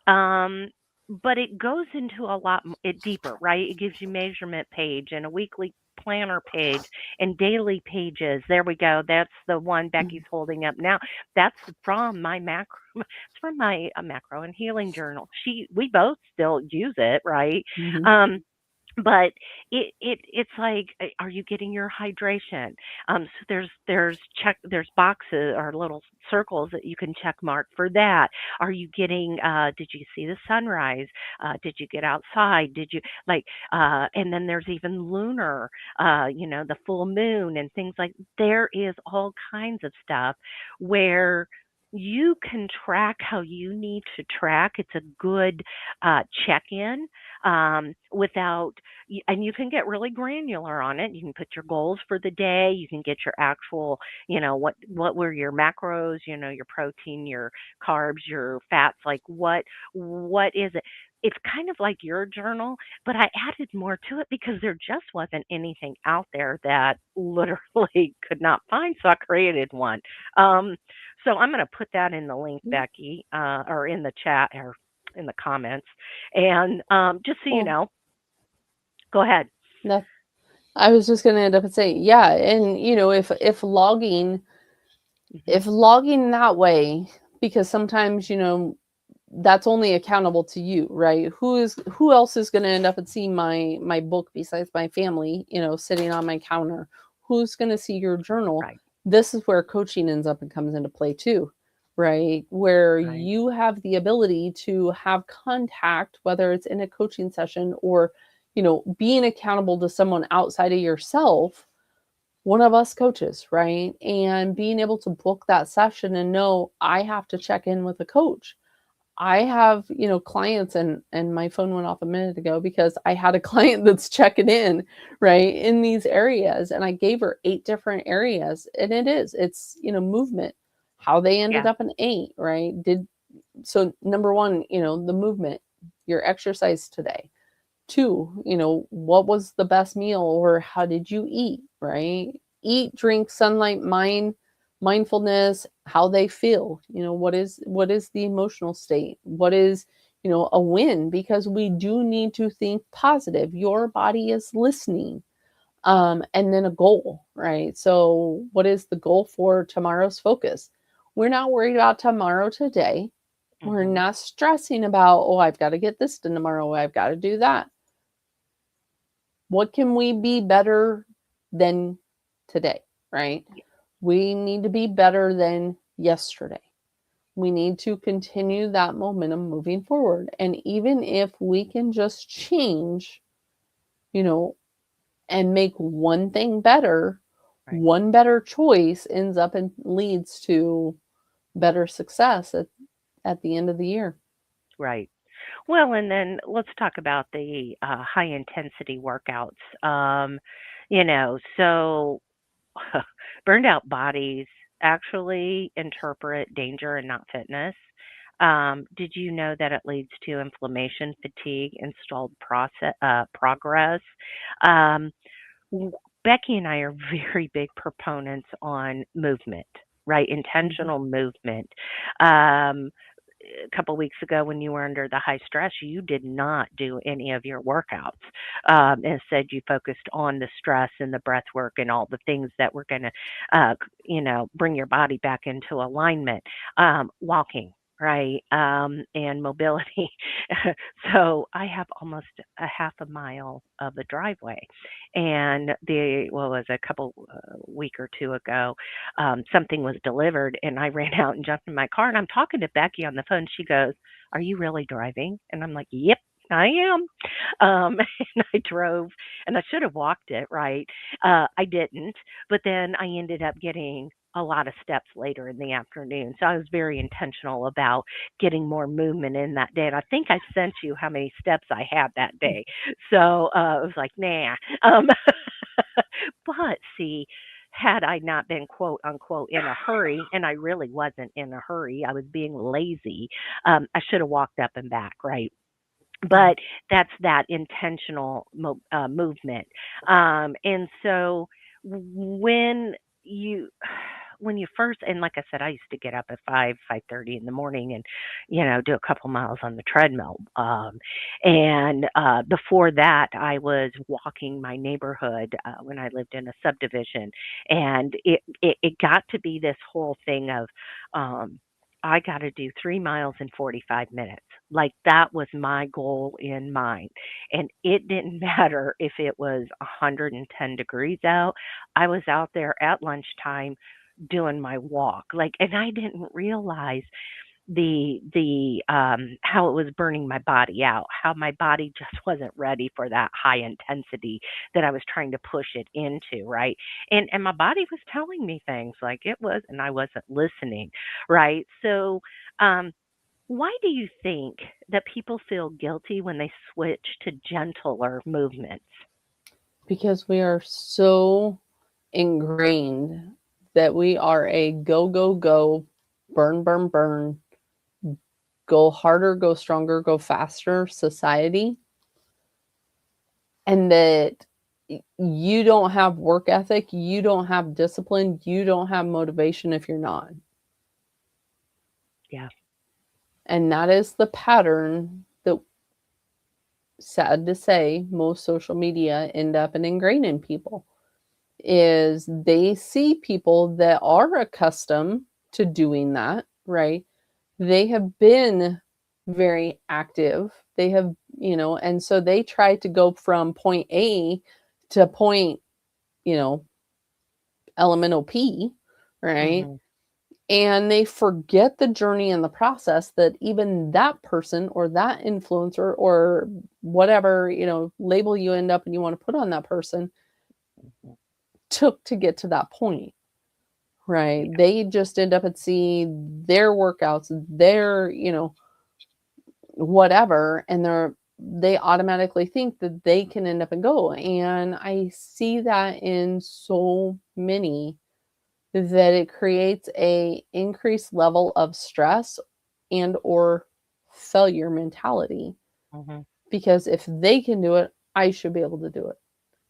um, but it goes into a lot it deeper, right? It gives you measurement page and a weekly planner page and daily pages. There we go. That's the one Becky's holding up now. That's from my macro. It's from my macro and healing journal. We both still use it, right? Mhm. Um, but it's like, are you getting your hydration? So there's boxes or little circles that you can check mark for that. Are you getting? Did you see the sunrise? Did you get outside? Did you like? And then there's even lunar, the full moon and things like. There is all kinds of stuff where you can track how you need to track. It's a good check in without, and you can get really granular on it. You can put your goals for the day. You can get your actual, what were your macros, your protein, your carbs, your fats, like what is it? It's kind of like your journal, but I added more to it because there just wasn't anything out there that literally could not find. So I created one. So I'm going to put that in the link, Mhm. Becky, or in the chat or in the comments. And just so you Well, know, go ahead. that I was just going to end up and say, yeah, and Hmm. if logging that way, because sometimes that's only accountable to you, right? Who else is going to end up and see my book besides my family, sitting on my counter? Who's going to see your journal? Right, This is where coaching ends up and comes into play too, right? Where right. you have the ability to have contact, whether it's in a coaching session or being accountable to someone outside of yourself, one of us coaches, right? And being able to book that session and know I have to check in with a coach. I have, clients, and my phone went off a minute ago because I had a client that's checking in, right, in these areas, and I gave her 8 different areas, and it's, movement, how they ended Yeah, up in 8, right? Did so number 1, the movement, your exercise today. 2, what was the best meal or how did you eat, right? Eat, drink, sunlight, mindfulness, how they feel, what is the emotional state, what is, a win, because we do need to think positive. Your body is listening. And then a goal, right? So what is the goal for tomorrow's focus? We're not worried about tomorrow today. We're hmm, not stressing about, oh, I've got to get this done tomorrow, I've got to do that. What can we be better than today, right? We need to be better than yesterday. We need to continue that momentum moving forward. And even if we can just change, you know, and make one thing better, right, one better choice ends up and leads to better success at the end of the year. right. Well, and then let's talk about the high intensity workouts. So burned out bodies actually interpret danger and not fitness. Did you know that it leads to inflammation, fatigue, and stalled progress? Um, w- Becky and I are very big proponents on movement, right? Mhm. Intentional movement. Um, a couple weeks ago when you were under the high stress, you did not do any of your workouts. Instead, you focused on the stress and the breath work and all the things that were going to, bring your body back into alignment. Walking, right, and mobility. So I have almost a half a mile of a driveway, and was a couple week or two ago, something was delivered and I ran out and jumped in my car and I'm talking to Becky on the phone. She goes, "Are you really driving?" And I'm like, "Yep, I am." And I drove and I should have walked it, right? I didn't, but then I ended up getting a lot of steps later in the afternoon. So I was very intentional about getting more movement in that day. And I think I sent you how many steps I had that day. So I was like, nah. Um, but see, had I not been quote unquote in a hurry, and I really wasn't in a hurry, I was being lazy, I should have walked up and back, right? Yeah. But that's that intentional movement. And so when you when you first, and like I said, I used to get up at 5:30 in the morning and do a couple miles on the treadmill. And before that, I was walking my neighborhood when I lived in a subdivision, and it got to be this whole thing of I got to do 3 miles in 45 minutes. Like that was my goal in mind. And it didn't matter if it was 110 degrees out. I was out there at lunchtime doing my walk. Like, and I didn't realize how it was burning my body out, how my body just wasn't ready for that high intensity that I was trying to push it into, right? And my body was telling me things like it was, and I wasn't listening, right? So um why do you think that people feel guilty when they switch to gentler movements? Because we are so ingrained that we are a go, go, go, burn, burn, burn, go harder, go stronger, go faster society. And that you don't have work ethic, you don't have discipline, you don't have motivation if you're not. Yeah. And that is the pattern that, sad to say, most social media end up and ingrained in people. Is they see people that are accustomed to doing that, right? They have been very active. They have, and so they try to go from point A to point, you know, elemental P, right? Mhm. And they forget the journey and the process that even that person or that influencer or whatever, label you end up and you want to put on that person Mhm. took to get to that point. Right. Yeah. They just end up and see their workouts, their, whatever, and they automatically think that they can end up and go. And I see that in so many, that it creates a increased level of stress and or failure mentality. Mhm. Because if they can do it, I should be able to do it.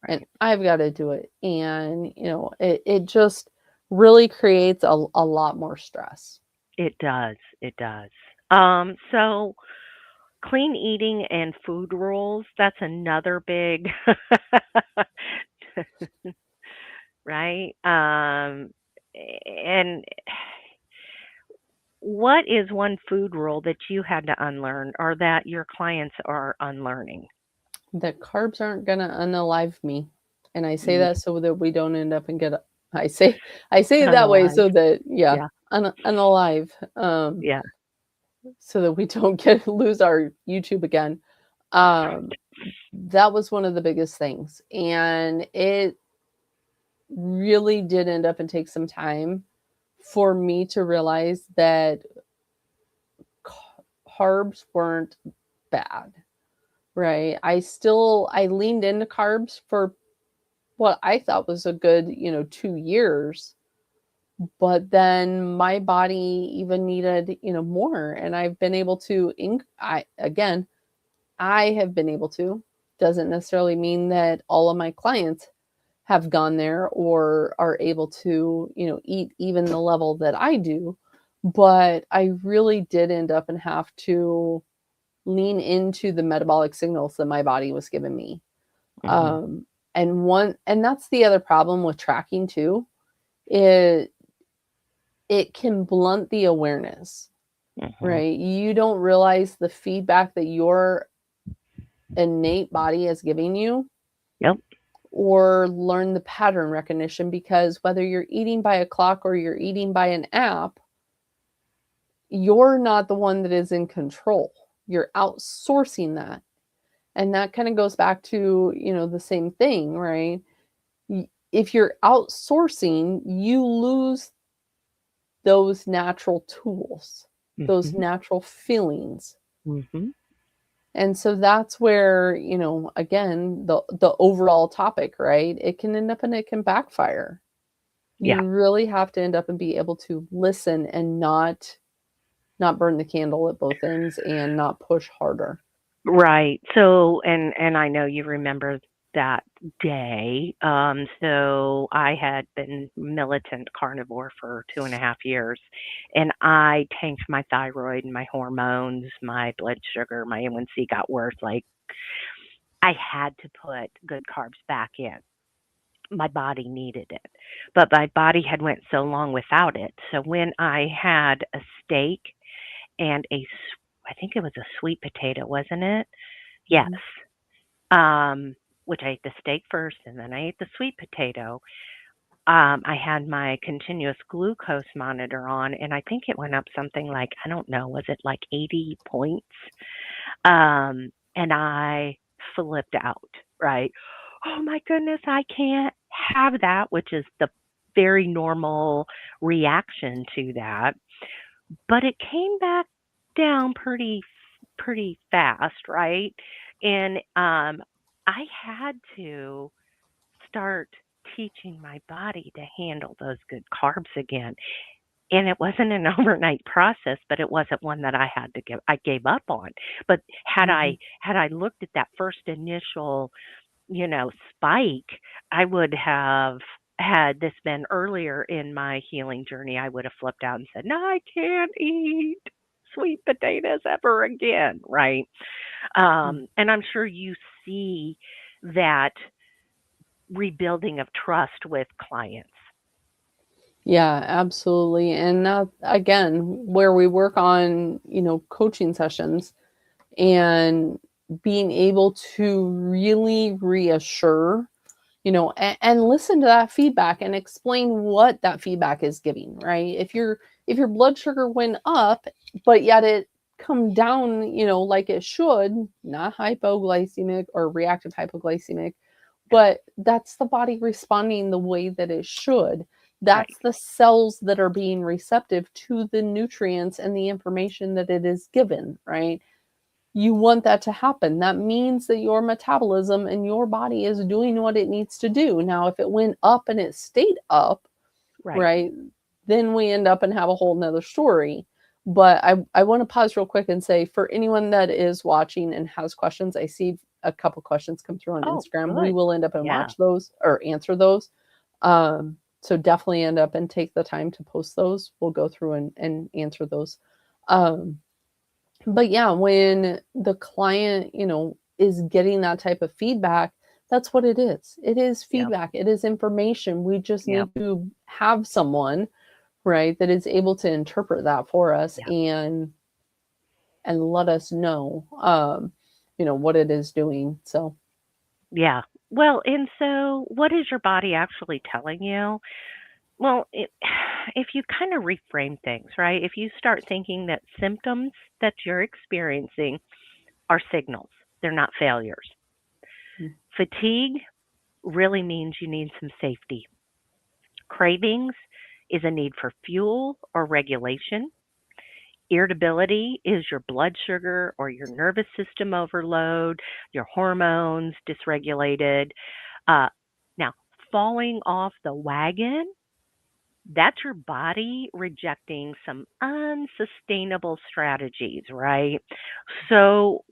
And Right. I've got to do it. And, it just really creates a lot more stress. It does. It does. So clean eating and food rules, that's another big right? And what is one food rule that you had to unlearn or that your clients are unlearning? That carbs aren't going to unalive me. And I say Mm, that so that we don't end up and get, I say it that way unalive. so that, yeah, Yeah. unalive, Yeah. so that we don't lose our YouTube again. Um, that was one of the biggest things. And it really did end up and take some time for me to realize that carbs weren't bad, right? I leaned into carbs for what I thought was a good, 2 years, but then my body even needed, more. And I've been able to, I have been able to, doesn't necessarily mean that all of my clients have gone there or are able to, eat even the level that I do. But I really did end up and have to lean into the metabolic signals that my body was giving me. Mhm. Um, and that's the other problem with tracking too. It can blunt the awareness, Mhm. right? You don't realize the feedback that your innate body is giving you, Yep. or learn the pattern recognition, because whether you're eating by a clock or you're eating by an app, you're not the one that is in control. You're outsourcing that. And that kind of goes back to, the same thing, right? If you're outsourcing, you lose those natural tools, those Mhm. natural feelings. Mhm. And so that's where, again, the overall topic, right? It can end up and it can backfire. Yeah. You really have to end up and be able to listen and not burn the candle at both ends and not push harder. Right. So, and I know you remember that day. So I had been militant carnivore for 2.5 years, and I tanked my thyroid and my hormones, my blood sugar, my A1C got worse. Like I had to put good carbs back in. My body needed it, but my body had went so long without it. So when I had a steak and I think it was a sweet potato, wasn't it? Yes. Mhm. Um, which I ate the steak first and then I ate the sweet potato. I had my continuous glucose monitor on, and I think it went up something like, I don't know, was it like 80 points? And I flipped out, right? Oh my goodness, I can't have that, which is the very normal reaction to that. But it came back down pretty fast, right? And I had to start teaching my body to handle those good carbs again. And it wasn't an overnight process, but it wasn't one that I gave up on. But Mhm. had I looked at that first initial, spike, I would have, had this been earlier in my healing journey, I would have flipped out and said, "No, I can't eat sweet potatoes ever again," right? Mm. And I'm sure you see that rebuilding of trust with clients. Yeah, absolutely. And that, again, where we work on, coaching sessions and being able to really reassure, and listen to that feedback and explain what that feedback is giving, right? If your blood sugar went up, but yet it come down, like it should, not hypoglycemic or reactive hypoglycemic, but that's the body responding the way that it should. Right, That's the cells that are being receptive to the nutrients and the information that it is given, right? You want that to happen. That means that your metabolism and your body is doing what it needs to do. Now, if it went up and it stayed up, right. right, then we end up and have a whole nother story. But I want to pause real quick and say, for anyone that is watching and has questions, I see a couple questions come through on Oh, Instagram. We good. will end up and Yeah, watch those or answer those. So definitely end up and take the time to post those. We'll go through and answer those. Um, but yeah, when the client, is getting that type of feedback, that's what it is. It is yeah, feedback. It is information. We just yeah, need to have someone, right, that is able to interpret that for us yeah, and let us know, what it is doing. So, yeah. Well, and so what is your body actually telling you? Well, if you kind of reframe things, right? If you start thinking that symptoms that you're experiencing are signals, they're not failures. Fatigue really means you need some safety. Cravings is a need for fuel or regulation. Irritability is your blood sugar or your nervous system overload, your hormones dysregulated. Uh, Now, falling off the wagon, that's your body rejecting some unsustainable strategies, right? So,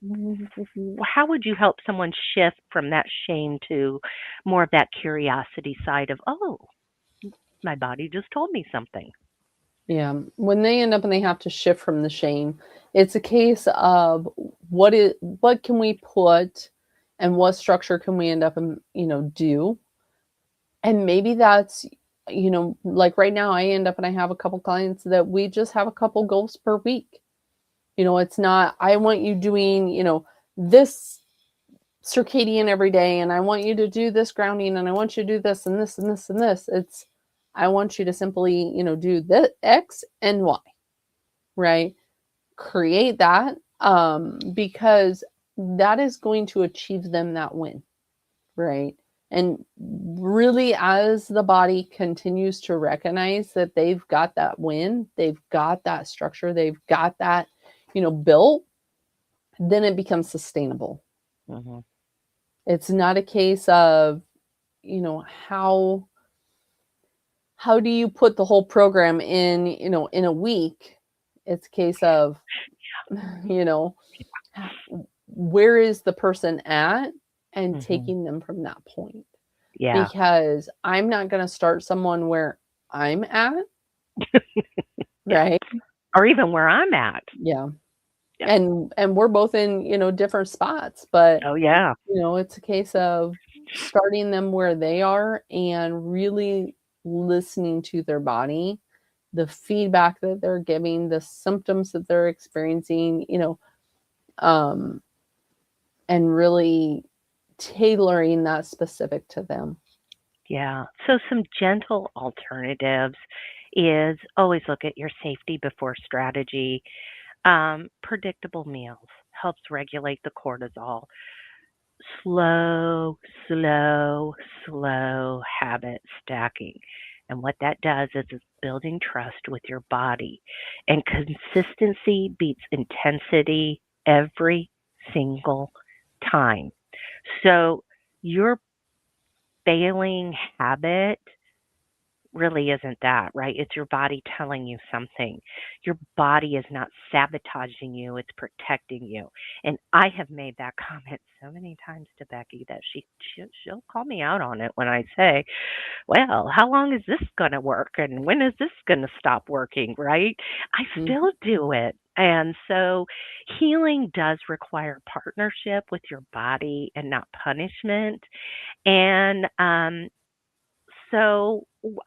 how would you help someone shift from that shame to more of that curiosity side of, oh, my body just told me something? yeah, when they end up and they have to shift from the shame, it's a case of what can we put and what structure can we end up and do. And maybe that's, like right now I end up and I have a couple clients that we just have a couple goals per week. It's not I want you doing, this circadian every day, and I want you to do this grounding, and I want you to do this and this and this and this. It's I want you to simply, do the X and Y, right? Create that, because that is going to achieve them that win, right? And really, as the body continues to recognize that they've got that win, they've got that structure, they've got that, built, then it becomes sustainable. Hmm. It's not a case of, how do you put the whole program in, in a week? It's a case of, you know, where is the person at and Hmm. taking them from that point. Yeah. Because I'm not going to start someone where I'm at, Yeah. right? Or even where I'm at. Yeah. Yeah. And we're both in, different spots, but Oh, yeah. it's a case of starting them where they are and really listening to their body, the feedback that they're giving, the symptoms that they're experiencing, um, and really tailoring that specific to them. Yeah. So some gentle alternatives is always look at your safety before strategy. Predictable meals helps regulate the cortisol. Slow, slow, slow habit stacking. And what that does is it's building trust with your body. And consistency beats intensity every single time. So your failing habit really isn't that, right? It's your body telling you something. Your body is not sabotaging you, it's protecting you. And I have made that comment so many times to Becky that she'll call me out on it when I say, "Well, how long is this going to work and when is this going to stop working?" right? I Mhm. still do it. And so healing does require partnership with your body and not punishment. And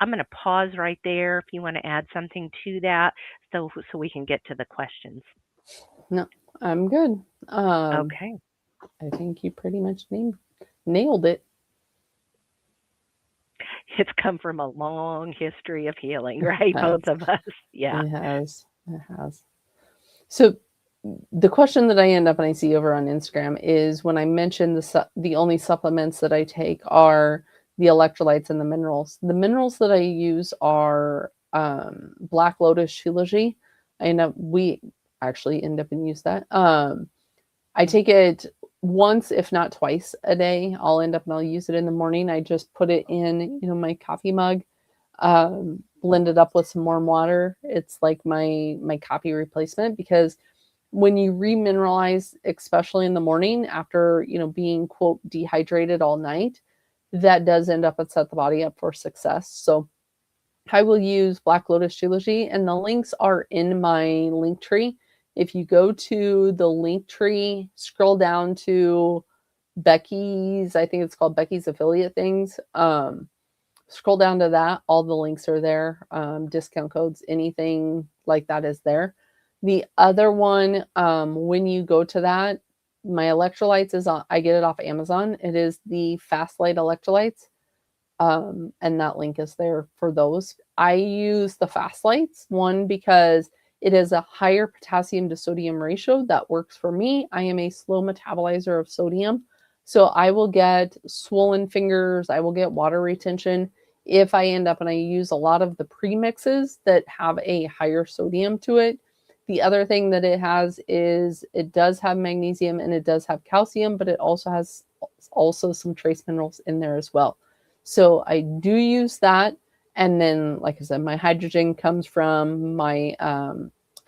I'm going to pause right there if you want to add something to that so we can get to the questions. No, I'm good. Um, Okay. I think you pretty much nailed it. It's come from a long history of healing, It right? has. Both of us. Yeah. It has. It has. So the question that I end up and I see over on Instagram is when I mention the only supplements that I take are the electrolytes and the minerals. The minerals that I use are Black Lotus Shilajit. We actually end up and use that. I take it once, if not twice a day. I'll end up and I'll use it in the morning. I just put it in, my coffee mug, blend it up with some warm water. It's like my coffee replacement because when you remineralize, especially in the morning after, being quote dehydrated all night, that does end up and set the body up for success. So I will use Black Lotus Trilogy, and the links are in my link tree. If you go to the link tree, scroll down to Becky's, I think it's called Becky's Affiliate Things. Scroll down to that. All the links are there. Discount codes, anything like that is there. The other one, when you go to that, my electrolytes is on, I get it off Amazon. It is the Fast Light Electrolytes, and that link is there for those. I use the Fast Lights one because it is a higher potassium to sodium ratio that works for me. I am a slow metabolizer of sodium, so I will get swollen fingers, I will get water retention if I end up and I use a lot of the premixes that have a higher sodium to it. The other thing that it has is it does have magnesium and it does have calcium, but it also has also some trace minerals in there as well. So I do use that. And then, like I said, my hydrogen comes from my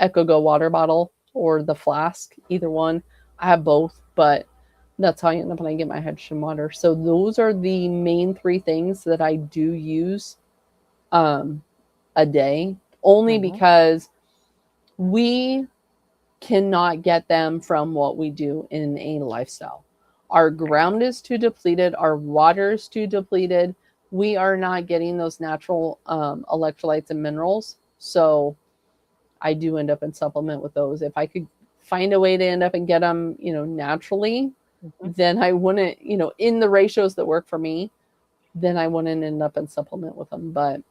EcoGo water bottle or the flask, either one. I have both, but that's how I end up when I get my hydrogen water. So those are the main three things that I do use um, a day, only Hmm. because we cannot get them from what we do in a lifestyle. Our Right. ground is too depleted, our water is too depleted. We are not getting those natural electrolytes and minerals. So I do end up in supplement with those. If I could find a way to end up and get them, naturally, Hmm. then I wouldn't, in the ratios that work for me, then I wouldn't end up in supplement with them. But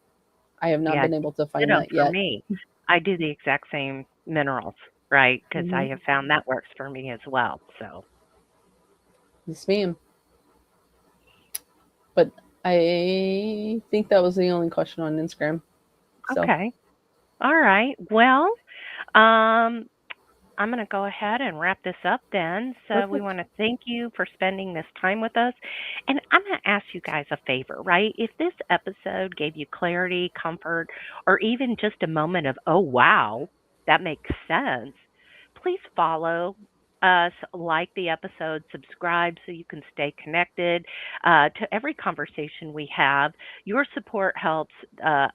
I have not Yeah. been able to find Ditto that for yet. me. I do the exact same minerals, right? Because I Mm-hmm. have found that works for me as well. So, Yes, ma'am. But I think that was the only question on Instagram. So okay. All right. Well, um, I'm going to go ahead and wrap this up then. So, we perfect. want to thank you for spending this time with us. And I'm going to ask you guys a favor, right? If this episode gave you clarity, comfort, or even just a moment of, oh, wow, that makes sense, please follow us, like the episode, subscribe so you can stay connected to every conversation we have. Your support helps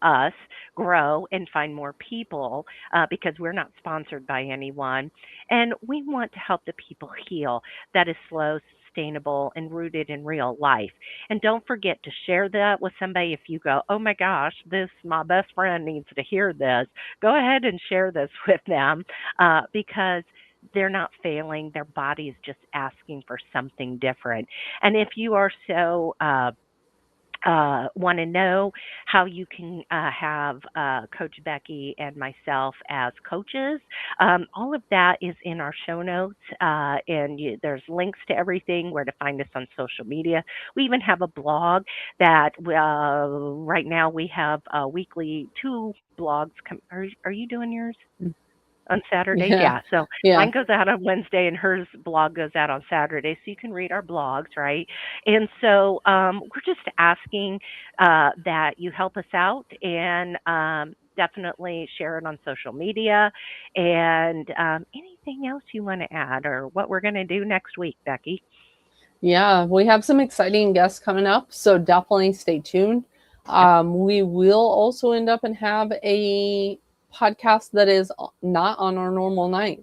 us grow and find more people because we're not sponsored by anyone. And we want to help the people heal that is slow, sustainable, and rooted in real life. And don't forget to share that with somebody. If you go, oh my gosh, my best friend needs to hear this, go ahead and share this with them because they're not failing. Their body is just asking for something different. And if you are so want to know how you can have Coach Becky and myself as coaches, all of that is in our show notes. There's links to everything, where to find us on social media. We even have a blog that right now we have weekly two blogs. Are you doing yours on Saturdays? Yeah. Yeah. So Yeah. mine goes out on Wednesday and hers blog goes out on Saturday. So you can read our blogs, right? And so we're just asking that you help us out and definitely share it on social media. And anything else you want to add, or what we're going to do next week, Becky? Yeah, we have some exciting guests coming up, so definitely stay tuned. Yep. We will also end up and have a podcast that is not on our normal night.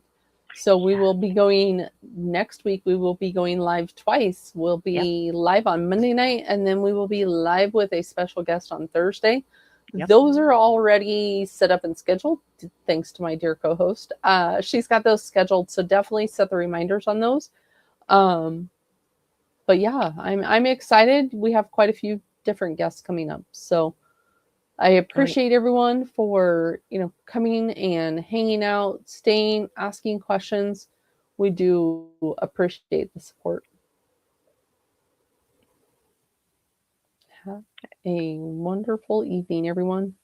So we Yeah. will be going next week. We will be going live twice. We'll Yep. be live on Monday night, and then we will be live with a special guest on Thursday. Yep. Those are already set up and scheduled, thanks to my dear co host. She's got those scheduled, so definitely set the reminders on those. Um, but yeah, I'm excited. We have quite a few different guests coming up. So I Great. appreciate everyone for, coming and hanging out, staying, asking questions. We do appreciate the support. Have a wonderful evening, everyone.